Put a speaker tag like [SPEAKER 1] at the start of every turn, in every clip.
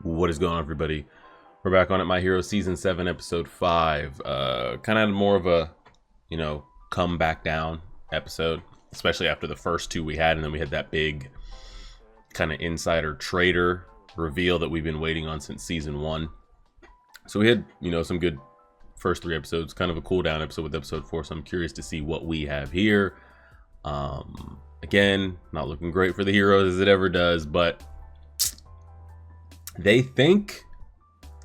[SPEAKER 1] What is going on, everybody? We're back on it. My Hero Season 7, Episode 5. Kind of more of a, come back down episode, especially after the first two we had, and then we had that big kind of insider trader reveal that we've been waiting on since Season 1. So we had, some good first three episodes, kind of a cool down episode with Episode 4, so I'm curious to see what we have here. Again, not looking great for the heroes as it ever does, but they think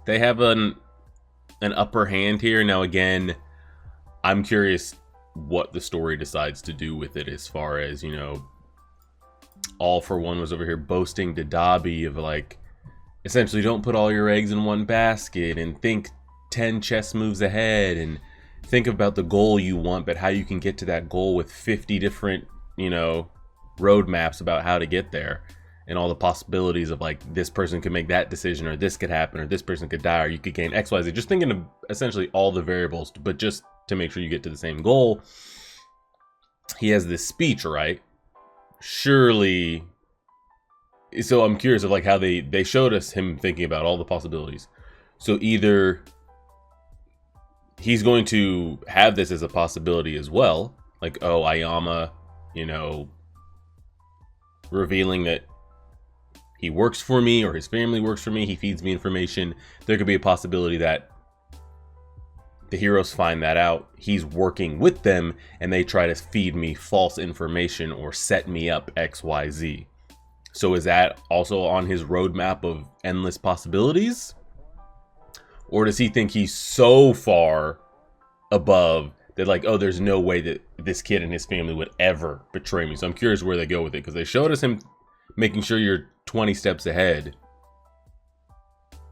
[SPEAKER 1] they have an upper hand here. Now, again, I'm curious what the story decides to do with it, as far as, All For One was over here boasting to Dobby of, like, essentially don't put all your eggs in one basket and think 10 chess moves ahead and think about the goal you want, but how you can get to that goal with 50 different, roadmaps about how to get there. And all the possibilities of, like, this person could make that decision, or this could happen, or this person could die, or you could gain XYZ. Just thinking of essentially all the variables, but just to make sure you get to the same goal. He has this speech, right? Surely. So I'm curious of, like, how they showed us him thinking about all the possibilities. So either he's going to have this as a possibility as well. Like, oh, Ayama, revealing that he works for me, or his family works for me, he feeds me information. There could be a possibility that the heroes find that out, he's working with them, and they try to feed me false information or set me up XYZ. So is that also on his roadmap of endless possibilities? Or does he think he's so far above that, like, oh, there's no way that this kid and his family would ever betray me? So I'm curious where they go with it, because they showed us him making sure you're 20 steps ahead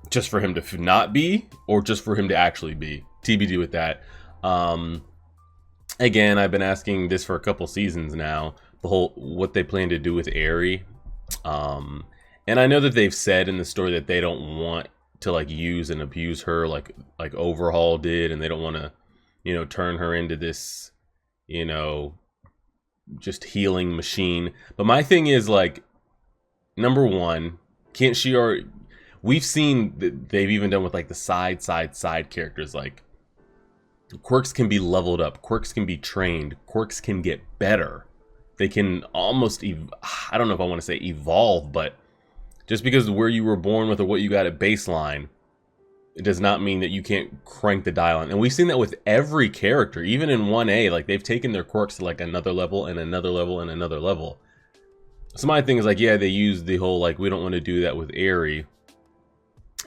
[SPEAKER 1] just for him to not be, or just for him to actually be. TBD with that. Again, I've been asking this for a couple seasons now, the whole what they plan to do with Aerie. And I know that they've said in the story that they don't want to, like, use and abuse her like Overhaul did, and they don't want to turn her into this just healing machine. But my thing is, like, number one, can't she, or we've seen that they've even done with, like, the side characters, like, quirks can be leveled up, quirks can be trained, quirks can get better. They can almost, I don't know if I want to say evolve, but just because where you were born with or what you got at baseline, it does not mean that you can't crank the dial on. And we've seen that with every character, even in 1A, like, they've taken their quirks to, like, another level and another level and another level. So my thing is, like, yeah, they use the whole, like, we don't want to do that with Aerie.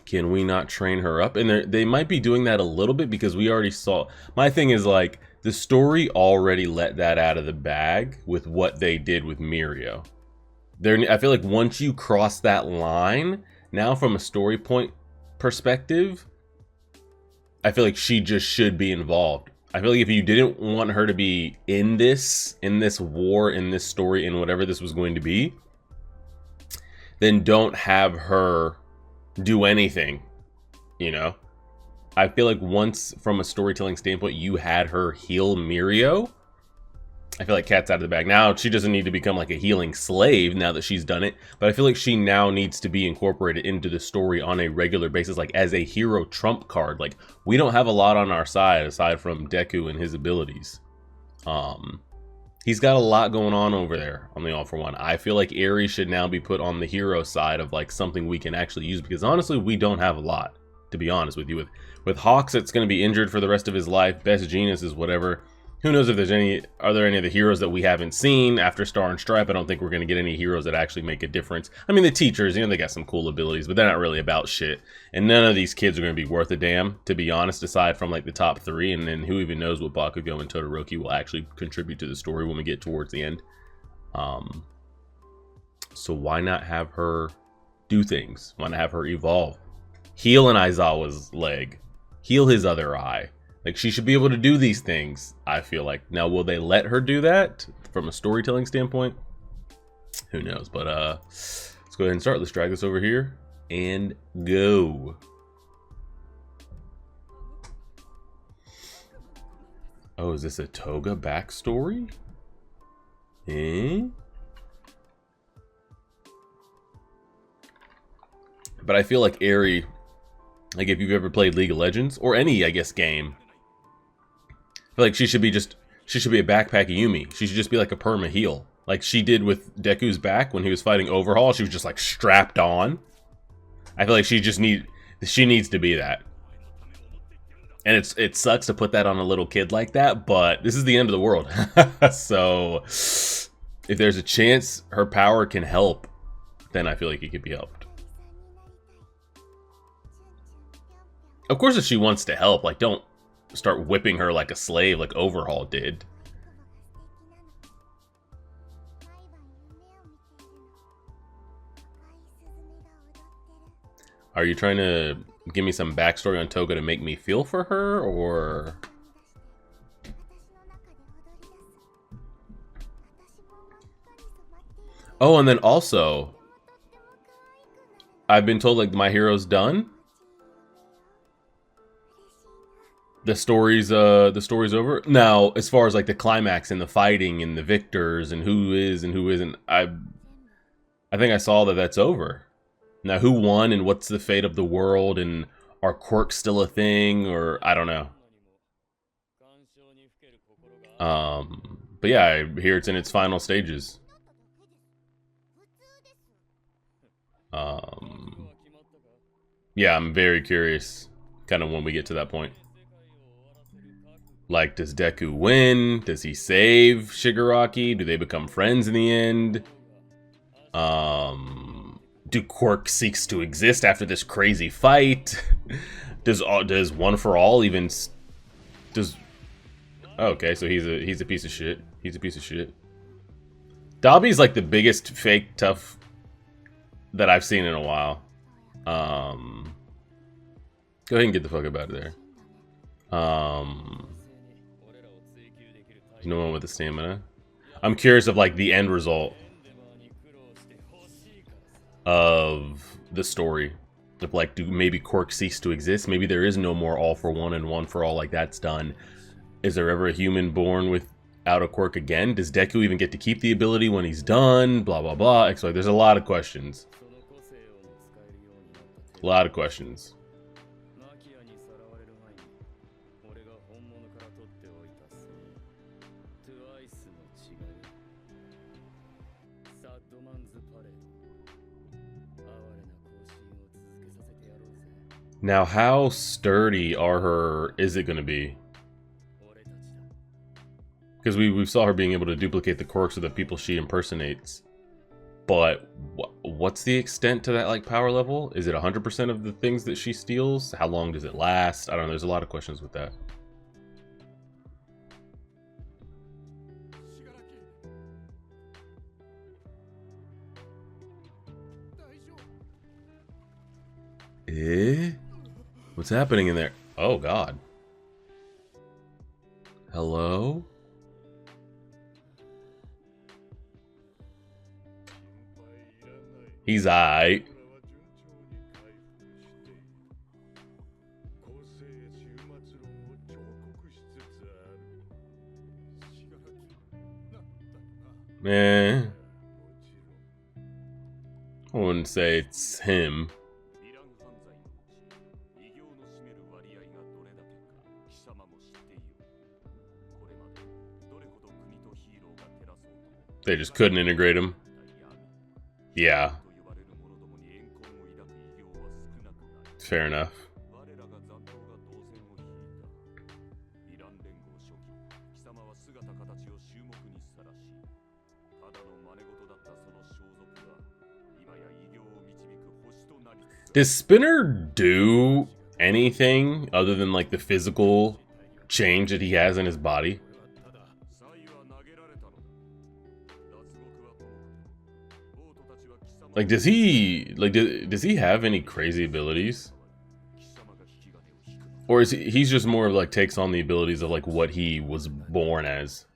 [SPEAKER 1] Can we not train her up? And they might be doing that a little bit, because we already saw. My thing is, like, the story already let that out of the bag with what they did with Mirio. I feel like once you cross that line, now from a story point perspective, I feel like she just should be involved. I feel like if you didn't want her to be in this war, in this story, in whatever this was going to be, then don't have her do anything, I feel like once, from a storytelling standpoint, you had her heal Mirio, I feel like cat's out of the bag. Now, she doesn't need to become, like, a healing slave now that she's done it, but I feel like she now needs to be incorporated into the story on a regular basis, like, as a hero trump card. Like, we don't have a lot on our side aside from Deku and his abilities. He's got a lot going on over there on the All For One. I feel like Aerie should now be put on the hero side of, like, something we can actually use, because honestly, we don't have a lot, to be honest with you. With Hawks, it's going to be injured for the rest of his life. Best Genius is whatever. Who knows if are there any of the heroes that we haven't seen after Star and Stripe? I don't think we're going to get any heroes that actually make a difference. I mean, the teachers, they got some cool abilities, but they're not really about shit. And none of these kids are going to be worth a damn, to be honest, aside from, like, the top three. And then who even knows what Bakugo and Todoroki will actually contribute to the story when we get towards the end. So why not have her do things? Why not have her evolve? Heal an Aizawa's leg. Heal his other eye. Like, she should be able to do these things, I feel like. Now, will they let her do that from a storytelling standpoint? Who knows? But let's go ahead and start. Let's drag this over here and go. Oh, is this a Toga backstory? Eh? But I feel like Eri, like if you've ever played League of Legends or any, I guess, game, I feel like she should be a backpack Yumi. She should just be like a perma heal, like she did with Deku's back when he was fighting Overhaul. She was just like strapped on. I feel like she needs to be that. And it sucks to put that on a little kid like that, but this is the end of the world. So if there's a chance her power can help, then I feel like it could be helped. Of course, if she wants to help, like, don't start whipping her like a slave like Overhaul did. Are you trying to give me some backstory on Toga to make me feel for her, or? Oh, and then also, I've been told like My Hero's done. The story's over. Now, as far as like the climax and the fighting and the victors and who is and who isn't, I think I saw that that's over. Now, who won and what's the fate of the world, and are quirks still a thing, or I don't know. But yeah, I hear it's in its final stages. Yeah, I'm very curious, kind of when we get to that point. Like, does Deku win? Does he save Shigaraki? Do they become friends in the end? Do quirk cease to exist after this crazy fight? Does One for All even does? Oh, okay, so he's a piece of shit. He's a piece of shit. Dobby's like the biggest fake tough that I've seen in a while. Go ahead and get the fuck up out of there. No one with the stamina. I'm curious of like the end result of the story. Of like, do maybe quirk cease to exist? Maybe there is no more All for One and One for All, like that's done. Is there ever a human born without a quirk again? Does Deku even get to keep the ability when he's done? Blah blah blah. So there's a lot of questions. A lot of questions. Now, how sturdy is it going to be? Because we saw her being able to duplicate the quirks of the people she impersonates. But what's the extent to that like power level? Is it 100% of the things that she steals? How long does it last? I don't know. There's a lot of questions with that. What's happening in there? Oh God. Hello? He's aight. Man, I wouldn't say it's him. They just couldn't integrate him. Yeah. Fair enough. Does Spinner do anything other than like the physical change that he has in his body? Like, does he have any crazy abilities? Or is he's just more of like takes on the abilities of like what he was born as?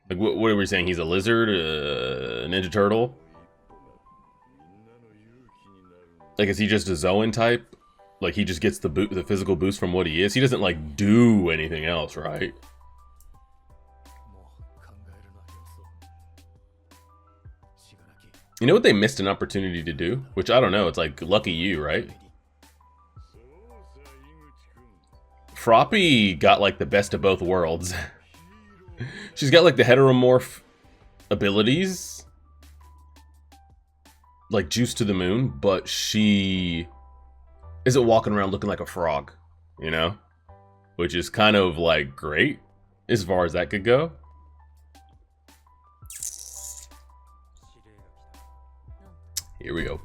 [SPEAKER 1] Like, what are we saying? He's a lizard, a Ninja Turtle? Like, is he just a Zoan type? Like, he just gets the physical boost from what he is? He doesn't like do anything else, right? You know what they missed an opportunity to do? Which I don't know. It's like, lucky you, right? Froppy got like the best of both worlds. She's got like the heteromorph abilities, like juice to the moon, but she isn't walking around looking like a frog, you know? Which is kind of like great as far as that could go. Here we go.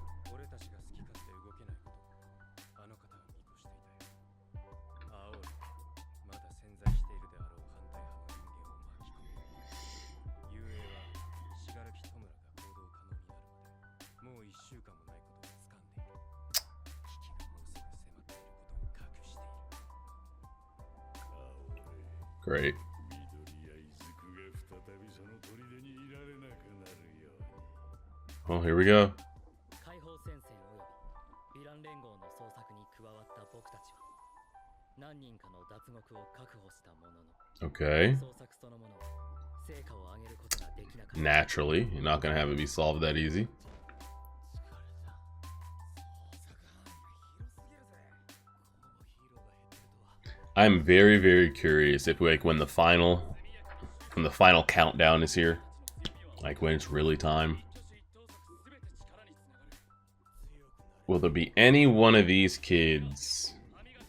[SPEAKER 1] Great. Oh, here we go. Okay. Naturally, you're not gonna have it be solved that easy. I'm very, very curious if like when the final countdown is here, like when it's really time, will there be any one of these kids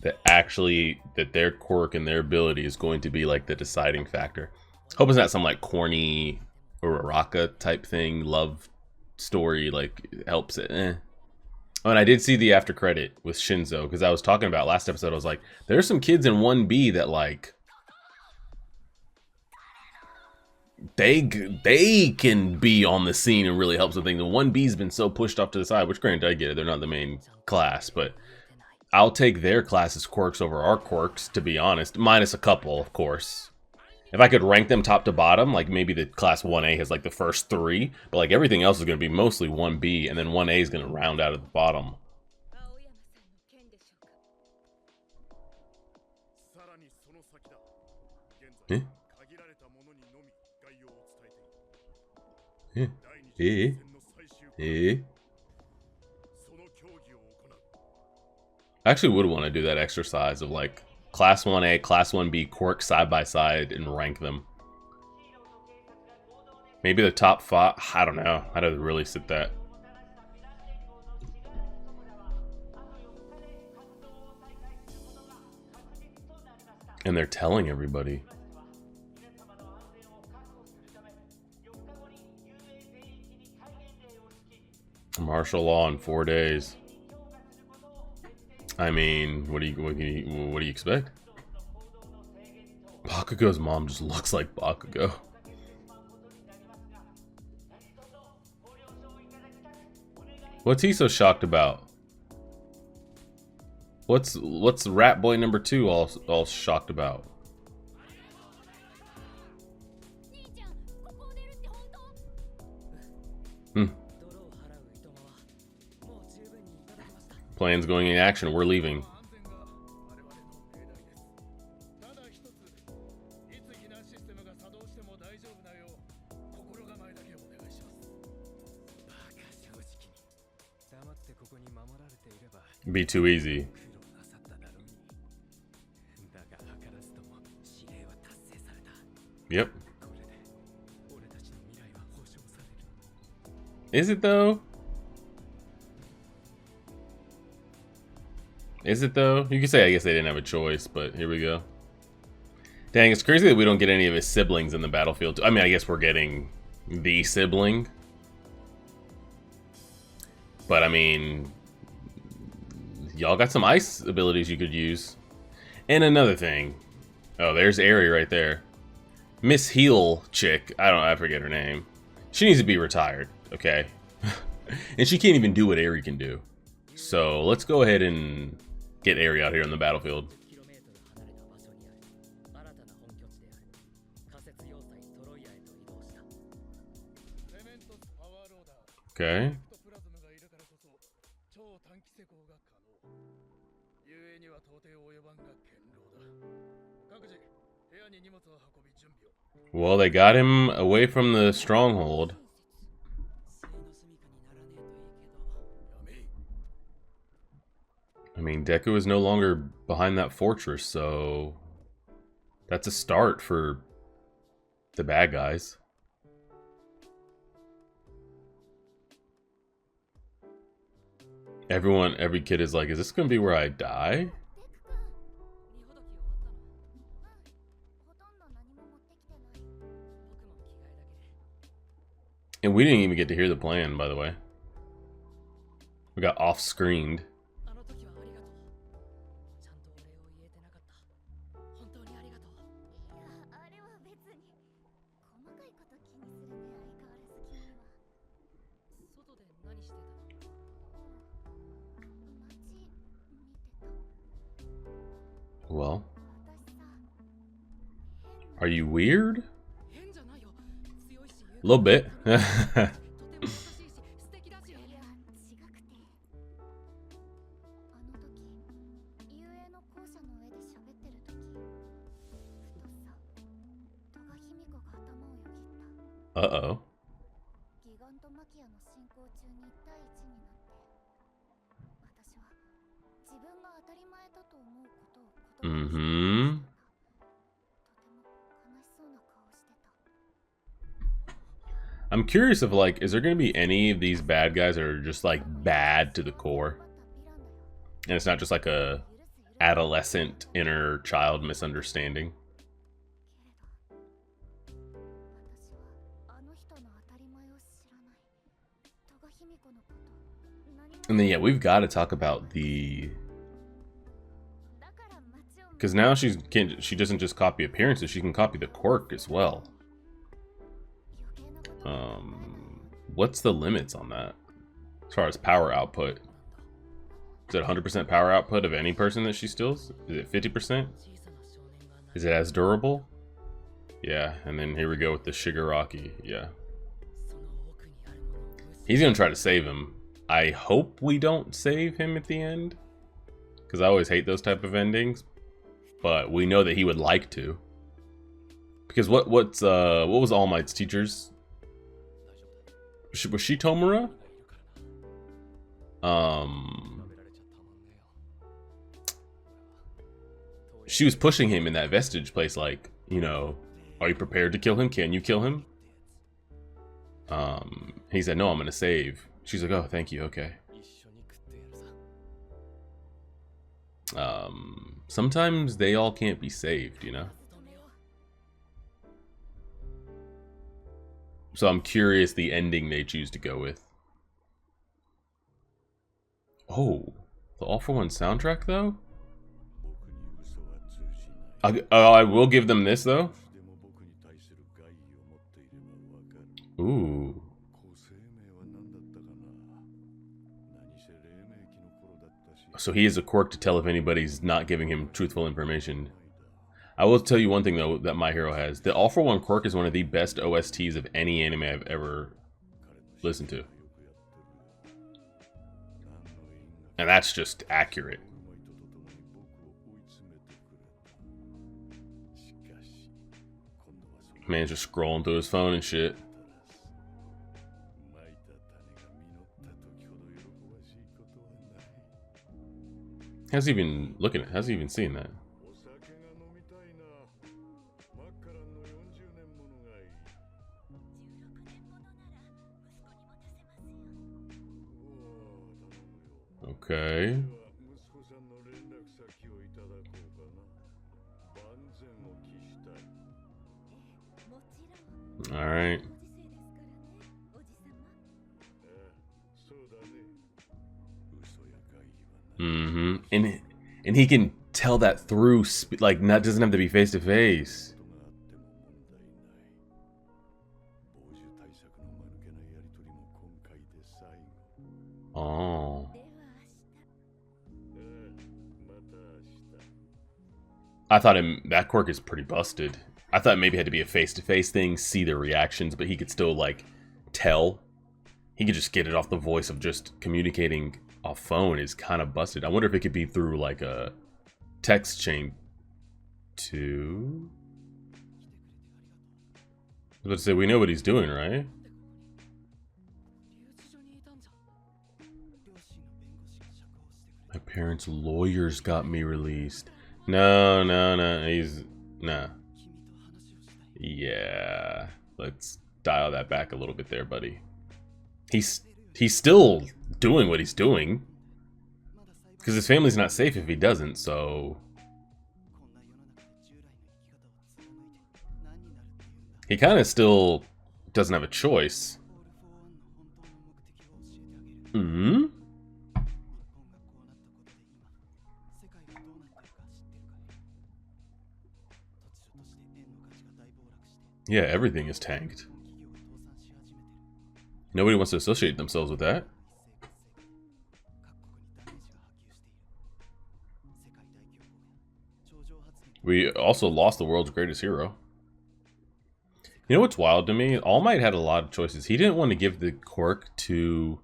[SPEAKER 1] that their quirk and their ability is going to be like the deciding factor? Hope it's not some like corny Uraraka type thing, love story, like helps it. Oh, and I did see the after credit with Shinzo, because I was talking about last episode, I was like, there's some kids in 1B that like they can be on the scene and really help something. The 1B's been so pushed off to the side, which granted I get it, they're not the main class, but I'll take their class's quirks over our quirks, to be honest, minus a couple, of course. If I could rank them top to bottom, like maybe the class 1A has like the first 3, but like everything else is going to be mostly 1B, and then 1A is going to round out at the bottom. Eh? Eh? Eh? Eh? I actually would want to do that exercise of like Class 1A, Class 1B quirk side by side and rank them. Maybe the top 5. I don't know. How to really sit that. And they're telling everybody. Martial law in 4 days. I mean, what do you expect? Bakugo's mom just looks like Bakugo. What's he so shocked about? What's Rat Boy number 2 all shocked about? Plans going in action. We're leaving. Be too easy. Yep. Is it though? Is it though? You could say I guess they didn't have a choice, but here we go. Dang, it's crazy that we don't get any of his siblings in the battlefield. I mean, I guess we're getting the sibling. But I mean, y'all got some ice abilities you could use. And another thing. Oh, there's Aerie right there. Miss Heel chick. I forget her name. She needs to be retired, okay? And she can't even do what Aerie can do. So let's go ahead and get Aerie out here on the battlefield. Okay. Well, they got him away from the stronghold. I mean, Deku is no longer behind that fortress, so that's a start for the bad guys. Every kid is like, is this gonna be where I die? And we didn't even get to hear the plan, by the way. We got off-screened. Well, are you weird? A little bit. Uh-oh. Mm-hmm. I'm curious if, like, is there going to be any of these bad guys that are just, like, bad to the core? And it's not just, like, a adolescent inner child misunderstanding? And then, yeah, we've got to talk about the... Because now she doesn't just copy appearances, she can copy the quirk as well. What's the limits on that? As far as power output. Is it 100% power output of any person that she steals? Is it 50%? Is it as durable? Yeah, and then here we go with the Shigaraki. Yeah. He's gonna try to save him. I hope we don't save him at the end, because I always hate those type of endings. But we know that he would like to. Because what was All Might's teachers? Was she Tomura? She was pushing him in that vestige place, like, you know, are you prepared to kill him? Can you kill him? He said, no, I'm gonna save. She's like, oh, thank you, okay. Sometimes they all can't be saved, you know? So I'm curious the ending they choose to go with. Oh, the All For One soundtrack, though? I will give them this, though. Ooh. So he has a quirk to tell if anybody's not giving him truthful information. I will tell you one thing, though, that My Hero has. The All For One quirk is one of the best OSTs of any anime I've ever listened to. And that's just accurate. Man's just scrolling through his phone and shit. How's he even looking at? How's he even seeing that? Okay. All right. Mm-hmm. And he can tell that through, like, not doesn't have to be face to face. Oh. I thought that quirk is pretty busted. I thought maybe it had to be a face-to-face thing, see the reactions, but he could still, like, tell. He could just get it off the voice of just communicating off phone is kind of busted. I wonder if it could be through, like, a text chain too. I was about to say, we know what he's doing, right? My parents' lawyers got me released. No, no, no. He's... Nah. Yeah. Let's dial that back a little bit there, buddy. He's still doing what he's doing. Because his family's not safe if he doesn't, so... He kind of still doesn't have a choice. Hmm? Yeah, everything is tanked. Nobody wants to associate themselves with that. We also lost the world's greatest hero. You know what's wild to me? All Might had a lot of choices. He didn't want to give the quirk to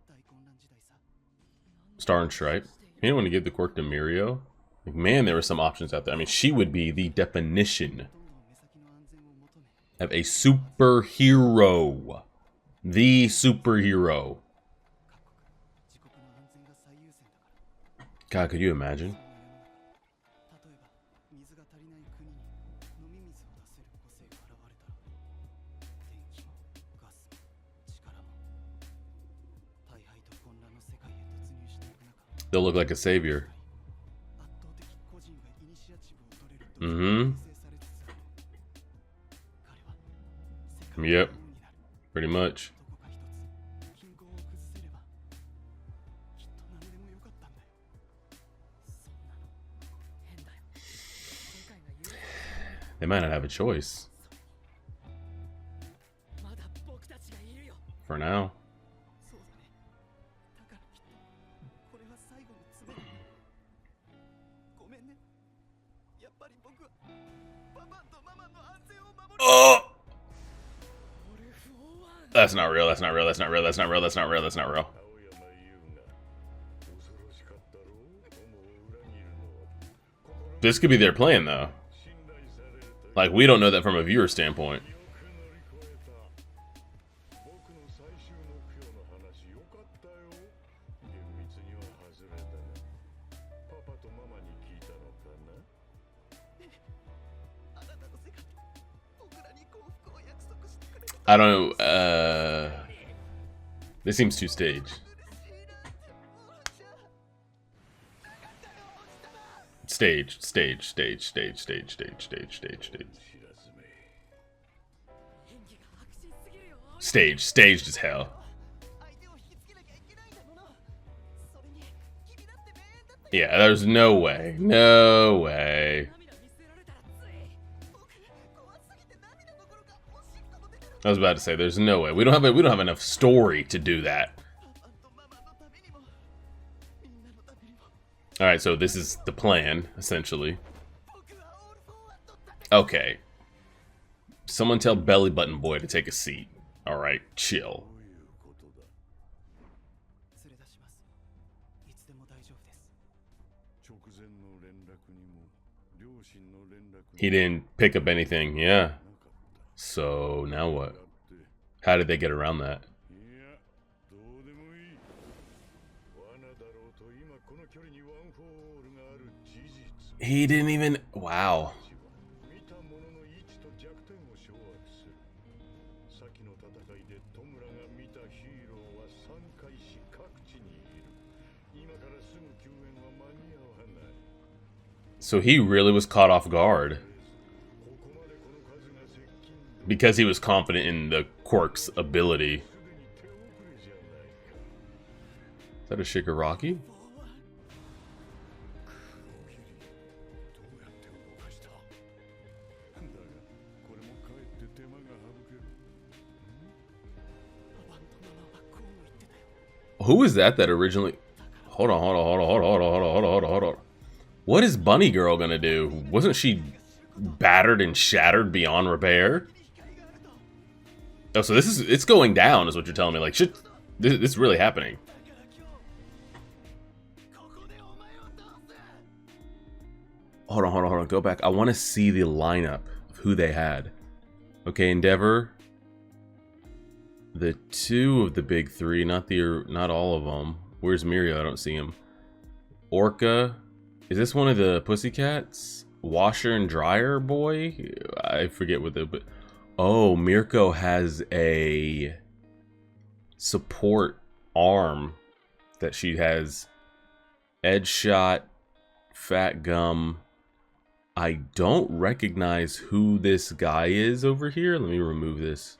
[SPEAKER 1] Star and Stripe. He didn't want to give the quirk to Mirio. Like, man, there were some options out there. I mean, she would be the definition of a superhero. The superhero. God, could you imagine? They'll look like a savior. Mm-hmm. Yep. Pretty much. They might not have a choice. For now. Oh! That's not real, that's not real, that's not real, that's not real, that's not real, that's not real. This could be their plan, though. Like, we don't know that from a viewer standpoint. I don't know, this seems too staged. Stage. Staged as hell. Yeah, there's no way. No way. I was about to say, there's no way. We don't have enough story to do that. All right, so this is the plan, essentially. Okay. Someone tell Belly Button Boy to take a seat. All right, chill. He didn't pick up anything, yeah. So, now what? How did they get around that? He didn't even... Wow. So he really was caught off guard. Because he was confident in the quirk's ability. Is that a Shigaraki? Who is that originally... Hold on. What is Bunny Girl gonna do? Wasn't she battered and shattered beyond repair? Oh, so it's going down, is what you're telling me. Like, shit, this is really happening. Hold on. Go back. I want to see the lineup of who they had. Okay, Endeavor. The two of the big three, not all of them. Where's Mirio? I don't see him. Orca. Is this one of the Pussycats? Washer and dryer boy? I forget what the... But oh, Mirko has a support arm that she has. Edge shot, fat gum. I don't recognize who this guy is over here. Let me remove this.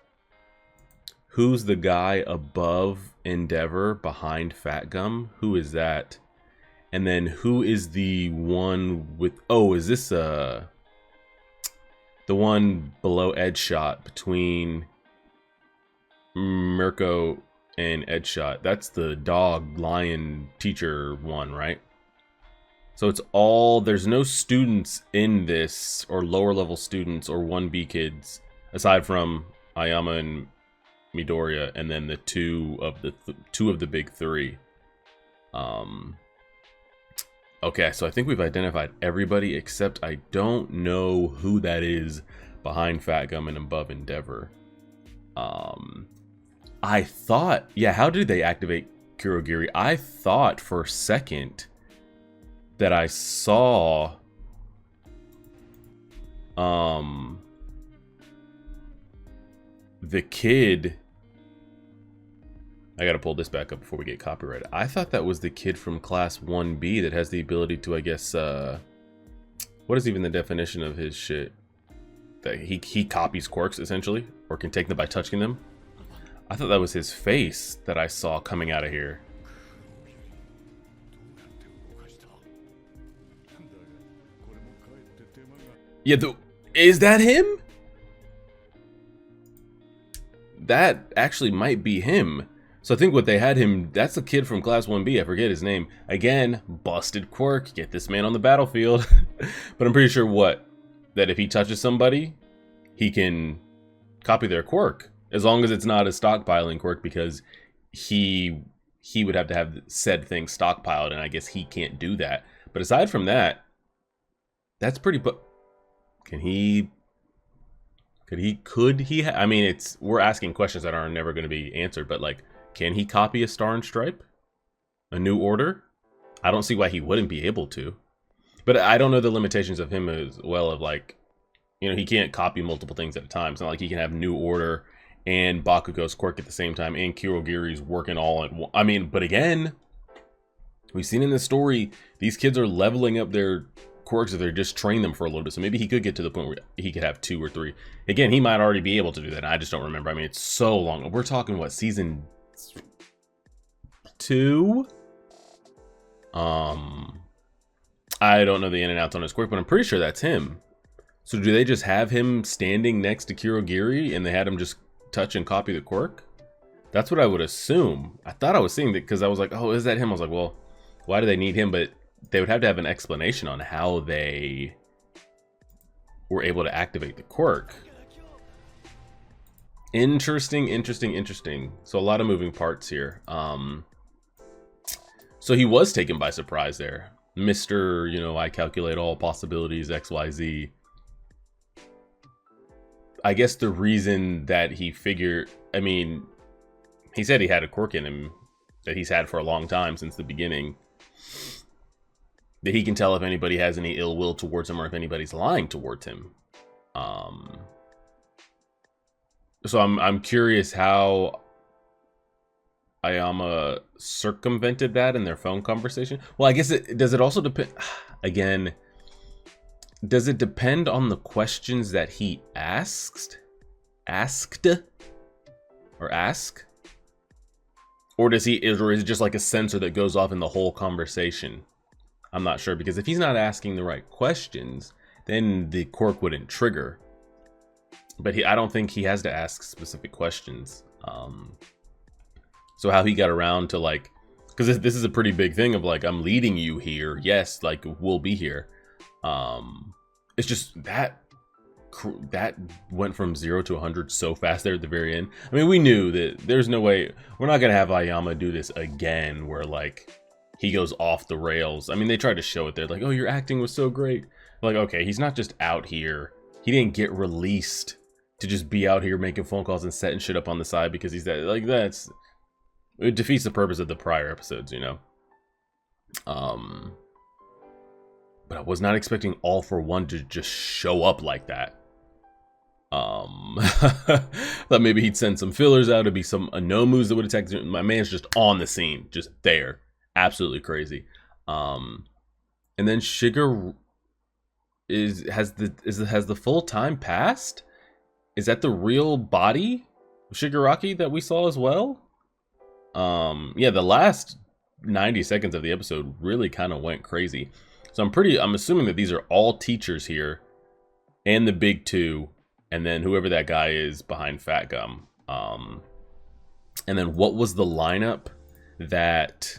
[SPEAKER 1] Who's the guy above Endeavor behind Fat Gum? Who is that? And then who is the one with... Oh, is this the one below Edge Shot between Mirko and Edge Shot? That's the dog lion teacher one, right? So it's all... There's no students in this, or lower level students, or 1B kids, aside from Ayama and Midoriya, and then the two of the big three. Okay, so I think we've identified everybody, except I don't know who that is behind Fat Gum and above Endeavor. I thought, yeah, how did they activate Kurogiri? I thought for a second that I saw the kid... I gotta pull this back up before we get copyrighted. I thought that was the kid from Class 1B that has the ability to, I guess, what is even the definition of his shit? That he copies quirks, essentially, or can take them by touching them. I thought that was his face that I saw coming out of here. Yeah, is that him? That actually might be him. So I think what they had him, that's a kid from Class 1B, I forget his name. Again, busted quirk, get this man on the battlefield. But I'm pretty sure that if he touches somebody, he can copy their quirk. As long as it's not a stockpiling quirk, because he would have to have said thing stockpiled, and I guess he can't do that. But aside from that, that's pretty... Could he? I mean, we're asking questions that are never going to be answered, but like, can he copy a Star and Stripe? A New Order? I don't see why he wouldn't be able to. But I don't know the limitations of him as well, of like, you know, he can't copy multiple things at a time. It's not like he can have New Order and Bakugo's quirk at the same time, and Kurogiri's working all at once. I mean, but again, we've seen in this story, these kids are leveling up their quirks if they're just train them for a little bit. So maybe he could get to the point where he could have 2 or 3. Again, he might already be able to do that. I just don't remember. I mean, it's so long. We're talking, what, season 2? I don't know the in and outs on his quirk, but I'm pretty sure that's him. So do they just have him standing next to Kurogiri and they had him just touch and copy the quirk? That's what I would assume. I thought I was seeing that because I was like, oh, is that him? I was like, well, why do they need him? But they would have to have an explanation on how they were able to activate the quirk. Interesting. So a lot of moving parts here. So he was taken by surprise there. Mr., you know, I calculate all possibilities, XYZ. I guess the reason that he figured, I mean, he said he had a quirk in him that he's had for a long time, since the beginning. That he can tell if anybody has any ill will towards him or if anybody's lying towards him. So I'm curious how Ayama circumvented that in their phone conversation. Well, I guess does it also depend, again, does it depend on the questions that he asked? Or ask? Or is it just like a sensor that goes off in the whole conversation? I'm not sure, because if he's not asking the right questions, then the quirk wouldn't trigger. But I don't think he has to ask specific questions. So how he got around to, like, because this is a pretty big thing of like, I'm leading you here. Yes, like, we'll be here. It's just that went from 0 to 100 so fast there at the very end. I mean, we knew that there's no way, we're not gonna have Ayama do this again, where like he goes off the rails. I mean, they tried to show it there, like, oh, your acting was so great. Like, okay, he's not just out here. He didn't get released to just be out here making phone calls and setting shit up on the side because he's that, like, it defeats the purpose of the prior episodes, you know. but I was not expecting All For One to just show up like that. Thought maybe he'd send some fillers out. It'd be some Anomus that would attack. My man's just on the scene, just there. Absolutely crazy. And then Shiger has the full time passed? Is that the real body of Shigaraki that we saw as well? Yeah, the last 90 seconds of the episode really kind of went crazy. So I'm assuming that these are all teachers here, and the big two, and then whoever that guy is behind Fat Gum. And then what was the lineup that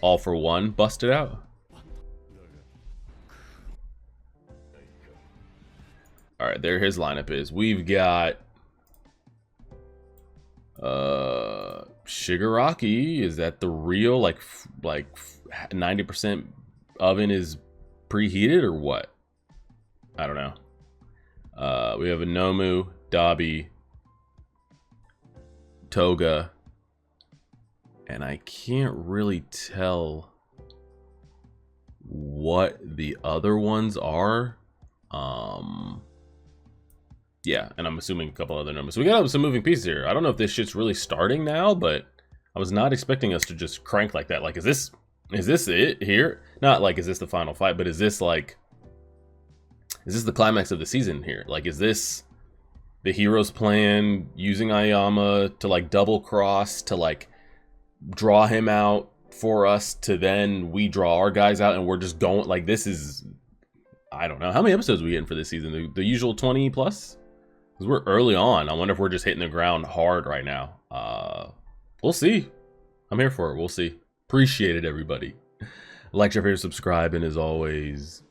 [SPEAKER 1] All For One busted out? All right, there his lineup is. We've got Shigaraki. Is that the real, like 90% oven is preheated or what? I don't know. We have a Nomu, Dabi, Toga, and I can't really tell what the other ones are. Yeah, and I'm assuming a couple other numbers. So we got some moving pieces here. I don't know if this shit's really starting now, but I was not expecting us to just crank like that. Like, is this it here? Not like, is this the final fight, but is this the climax of the season here? Like, is this the hero's plan using Ayama to like double cross to like draw him out for us to then we draw our guys out and we're just going like this is, I don't know. How many episodes are we getting for this season? The usual 20 plus? Because we're early on. I wonder if we're just hitting the ground hard right now. We'll see. I'm here for it. We'll see. Appreciate it, everybody. Like, share, favorite, subscribe, and as always,